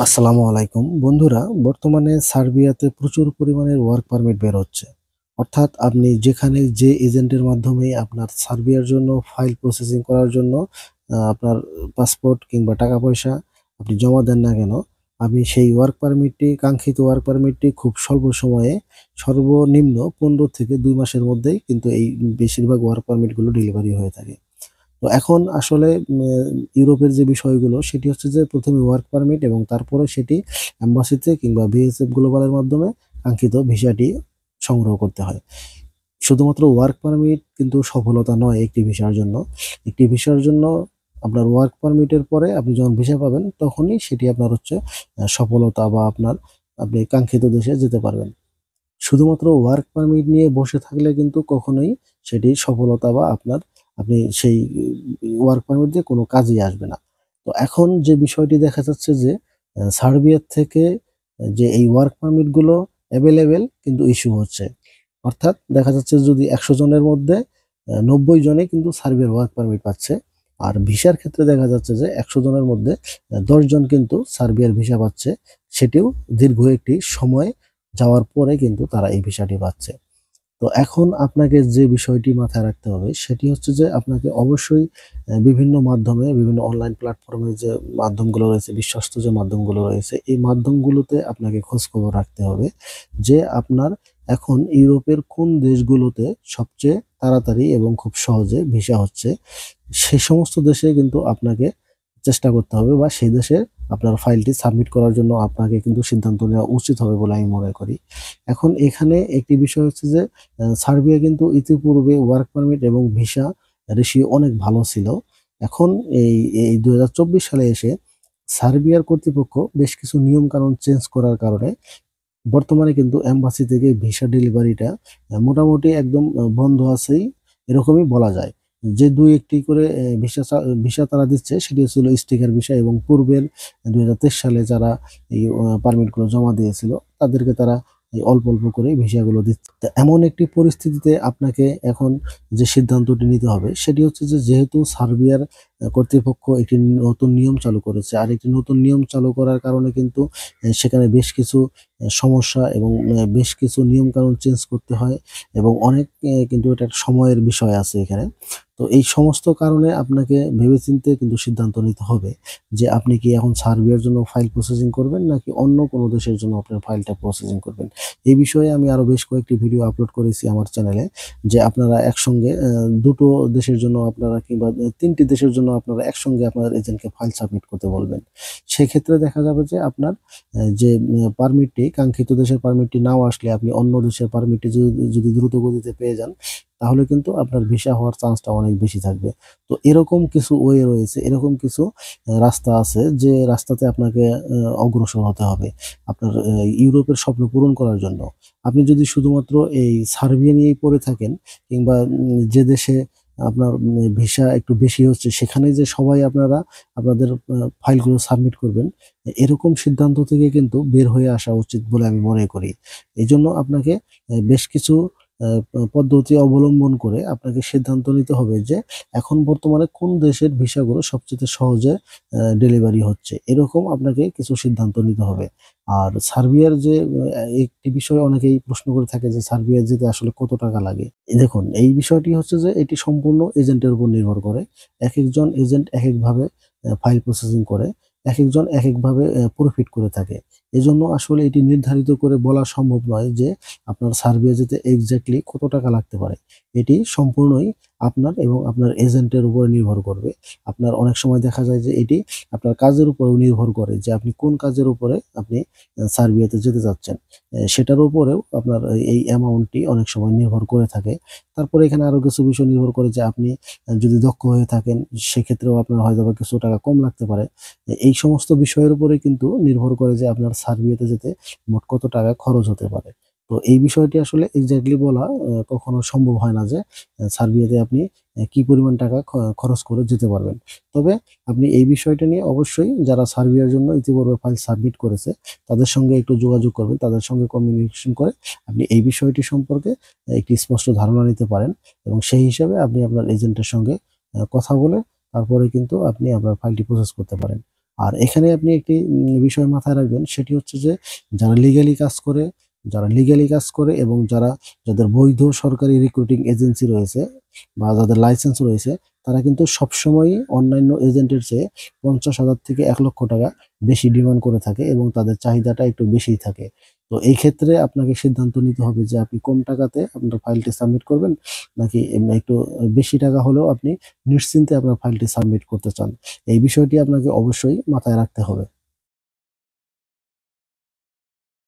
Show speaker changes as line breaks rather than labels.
আসসালামু আলাইকুম বন্ধুরা। বর্তমানে সার্বিয়াতে প্রচুর পরিমাণের ওয়ার্ক পারমিট বের হচ্ছে। অর্থাৎ আপনি যেখানে যে এজেন্টের মাধ্যমে আপনার সার্বিয়ার জন্য ফাইল প্রসেসিং করার জন্য আপনার পাসপোর্ট কিংবা টাকা পয়সা আপনি জমা দেন না কেন, আপনি সেই ওয়ার্ক পারমিটটি, কাঙ্ক্ষিত ওয়ার্ক পারমিটটি খুব স্বল্প সময়ে, সর্বনিম্ন 15 থেকে 2 মাসের মধ্যেই কিন্তু এই বেশিরভাগ ওয়ার্ক পারমিটগুলো ডেলিভারি হয়ে থাকে। তো এখন আসলে ইউরোপের যে বিষয়গুলো সেটি হচ্ছে যে প্রথমে ওয়ার্ক পারমিট এবং তারপরে সেটি এম্বাসিতে কিংবা বিএসএফ গ্লোবালের মাধ্যমে কাঙ্ক্ষিত ভিসাটি সংগ্রহ করতে হয়। শুধুমাত্র ওয়ার্ক পারমিট কিন্তু সফলতা নয় একটি ভিসার জন্য। একটি ভিসার জন্য আপনার ওয়ার্ক পারমিটের পরে আপনি যখন ভিসা পাবেন তখনই সেটি আপনার হচ্ছে সফলতা বা আপনি কাঙ্ক্ষিত দেশে যেতে পারবেন। শুধুমাত্র ওয়ার্ক পারমিট নিয়ে বসে থাকলে কিন্তু কখনোই সেটি সফলতা বা আপনি সেই ওয়ার্ক পারমিট দিয়ে কোনো কাজেই আসবে না। তো এখন যে বিষয়টি দেখা যাচ্ছে যে সার্বিয়ার থেকে যে এই ওয়ার্ক পারমিট গুলো অ্যাভেলেবেল কিন্তু ইস্যু হচ্ছে। অর্থাৎ দেখা যাচ্ছে যদি 100 জনের মধ্যে 90 জনই কিন্তু সার্বিয়ার ওয়ার্ক পারমিট পাচ্ছে। আর ভিসার ক্ষেত্রে দেখা যাচ্ছে যে 100 জনের মধ্যে 10 জন কিন্তু সার্বিয়ার ভিসা পাচ্ছে। সেটিও দীর্ঘ একটি সময় যাওয়ার পরে কিন্তু তারা এই ভিসাটি পাচ্ছে। তো এখন আপনাকে যে বিষয়টি মাথায় রাখতে হবে সেটি হচ্ছে যে আপনাকে অবশ্যই বিভিন্ন মাধ্যমে, বিভিন্ন অনলাইন প্ল্যাটফর্মে যে মাধ্যমগুলো রয়েছে, বিশ্বস্ত যে মাধ্যমগুলো রয়েছে, এই মাধ্যমগুলোতে আপনাকে খোঁজখবর রাখতে হবে যে আপনার এখন ইউরোপের কোন দেশগুলোতে সবচেয়ে তাড়াতাড়ি এবং খুব সহজে ভিসা হচ্ছে। সেই সমস্ত দেশে কিন্তু আপনাকে চেষ্টা করতে হবে বা সেই দেশে আপনার ফাইলটি সাবমিট করার জন্য আপনাকে কিন্তু সিদ্ধান্ত নেওয়া উচিত হবে বলে আমি মনে করি। এখন এখানে একটি বিষয় হচ্ছে যে সার্বিয়া কিন্তু ইতিপূর্বে ওয়ার্ক পারমিট এবং ভিসা রেশিও অনেক ভালো ছিল। এখন এই এই 2024 সালে এসে সার্বিয়ার কর্তৃপক্ষ বেশ কিছু নিয়ম কানুন চেঞ্জ করার কারণে বর্তমানে কিন্তু এম্বাসি থেকে ভিসা ডেলিভারিটা মোটামুটি একদম বন্ধ আছেই, এরকমই বলা যায়। যে ২-১টি করে ভিসা তারা দিচ্ছে সেটি হচ্ছিল স্টিকার ভিসা, এবং পূর্বের ২০২৩ সালে যারা এই পারমিটগুলো জমা দিয়েছিল তাদেরকে তারা এই অল্প, অল্প করে ভিসাগুলো দিচ্ছে। তো এমন একটি পরিস্থিতিতে আপনাকে এখন যে সিদ্ধান্তটি নিতে হবে সেটি হচ্ছে যে যেহেতু সার্বিয়ার কর্তৃপক্ষ একটি নতুন নিয়ম চালু করেছে। আর একটি নতুন নিয়ম চালু করার কারণে কিন্তু সেখানে বেশ কিছু সমস্যা এবং বেশ কিছু নিয়মকানুন চেঞ্জ করতে হয়, এবং অনেক কিন্তু এটা একটা সময়ের বিষয় আছে এখানে। তো এই সমস্ত কারণে আপনাকে ভেবেচিন্তে কিন্তু সিদ্ধান্ত নিতে হবে যে আপনি কি এখন সার্বিয়ার জন্য ফাইল প্রসেসিং করবেন নাকি অন্য কোনো দেশের জন্য আপনার ফাইলটা প্রসেসিং করবেন। এই বিষয়ে আমি আরো বেশ কয়েকটি ভিডিও আপলোড করেছি আমার চ্যানেলে, যে আপনারা একসঙ্গে দুটো দেশের জন্য আপনারা কিংবা ৩টি দেশের জন্য আপনারা একসঙ্গে আপনার এজেন্টকে ফাইল সাবমিট করতে বলবেন। সেক্ষেত্রে দেখা যাবে যে আপনার যে পারমিটটি, কাঙ্ক্ষিত দেশের পারমিটটি নাও আসলে আপনি অন্য দেশের পারমিটটি যদি দ্রুত গতিতে পেয়ে যান, তাহলে কিন্তু আপনার ভিসা হওয়ার চান্সটা অনেক বেশি থাকবে। তো এরকম কিছু ওয়ে রয়েছে, এরকম কিছু রাস্তা আছে যে রাস্তাতে আপনাকে অগ্রসর হতে হবে আপনার ইউরোপের স্বপ্ন পূরণ করার জন্য। আপনি যদি শুধুমাত্র এই সার্বিয়া নিয়েই পড়ে থাকেন কিংবা যে দেশে আপনার ভিসা একটু বেশি হচ্ছে সেখানেই যে সবাই আপনারা আপনাদের ফাইলগুলো সাবমিট করবেন, এরকম সিদ্ধান্ত থেকে কিন্তু বের হয়ে আসা উচিত বলে আমি মনে করি। এজন্য আপনাকে বেশ কিছু পদ্ধতি অবলম্বন করে আপনাকে সিদ্ধান্ত নিতে হবে যে এখন বর্তমানে কোন দেশের ভিসাগুলো সবচেয়ে সহজে ডেলিভারি হচ্ছে। এরকম আপনাকে কিছু সিদ্ধান্ত নিতে হবে। আর সার্বিয়ার যে একটি বিষয় অনেকেই প্রশ্ন করে থাকে যে সার্বিয়া যেতে আসলে কত টাকা লাগে? দেখুন, এই বিষয়টি হচ্ছে যে এটি সম্পূর্ণ এজেন্টের উপর নির্ভর করে। একেকজন এজেন্ট একেকভাবে ফাইল প্রসেসিং করে। একেকজন একেকভাবে প্রফিট করে থাকে। এজন্য আসলে এটি নির্ধারিত করে বলা সম্ভব নয় যে আপনার সার্বিয়া যেতে এক্সাক্টলি কত টাকা লাগতে পারে। এটি সম্পূর্ণই আপনার এবং আপনার এজেন্টের উপরে নির্ভর করবে। আপনার অনেক সময় দেখা যায় যে এটি আপনার কাজের উপরেও নির্ভর করে যে আপনি কোন কাজের উপরে আপনি সার্বিয়াতে যেতে চাচ্ছেন। সেটার উপরেও আপনার এই অ্যামাউন্টটি অনেক সময় নির্ভর করে থাকে। তারপরে এখানে আরো কিছু বিষয় নির্ভর করে যে আপনি যদি দক্ষ হয়ে থাকেন সেক্ষেত্রেও আপনার হয়তোবা কিছু টাকা কম লাগতে পারে। এই সমস্ত বিষয়ের উপরে কিন্তু নির্ভর করে যে আপনার সার্বিয়াতে যেতে মোট কত টাকা খরচ হতে পারে। তো এই বিষয়টি আসলে এক্সাক্টলি বলা কখনো সম্ভব হয় না যে সার্বিয়াতে আপনি কি পরিমাণ টাকা খরচ করে যেতে পারবেন। তবে আপনি এই বিষয়টা নিয়ে অবশ্যই যারা সার্বিয়ার জন্য ইতিপূর্বে ফাইল সাবমিট করেছে তাদের সঙ্গে একটু যোগাযোগ করবেন। তাদের সঙ্গে কমিউনিকেশন করে আপনি এই বিষয়টি সম্পর্কে একটি স্পষ্ট ধারণা নিতে পারেন, এবং সেই হিসাবে আপনি আপনার এজেন্টের সঙ্গে কথা বলে তারপরে কিন্তু আপনি আপনার ফাইলটি প্রসেস করতে পারেন। আর এখানে আপনি একটি বিষয় মাথায় রাখবেন, সেটি হচ্ছে যে যারা লিগ্যালি কাজ করে এবং যাদের বৈধ সরকারি রিক্রুটিং এজেন্সি রয়েছে বা যাদের লাইসেন্স রয়েছে, তারা কিন্তু সবসময়ই অন্যান্য এজেন্টের চেয়ে 50,000 থেকে 1 লক্ষ টাকা বেশি ডিমান্ড করে থাকে এবং তাদের চাহিদাটা একটু বেশিই থাকে। তো এই ক্ষেত্রে আপনাকে সিদ্ধান্ত নিতে হবে যে আপনি কম টাকাতে আপনার ফাইলটি সাবমিট করবেন, নাকি এমনি একটু বেশি টাকা হলেও আপনি নিশ্চিন্তে আপনার ফাইলটি সাবমিট করতে চান। এই বিষয়টি আপনাকে অবশ্যই মাথায় রাখতে হবে।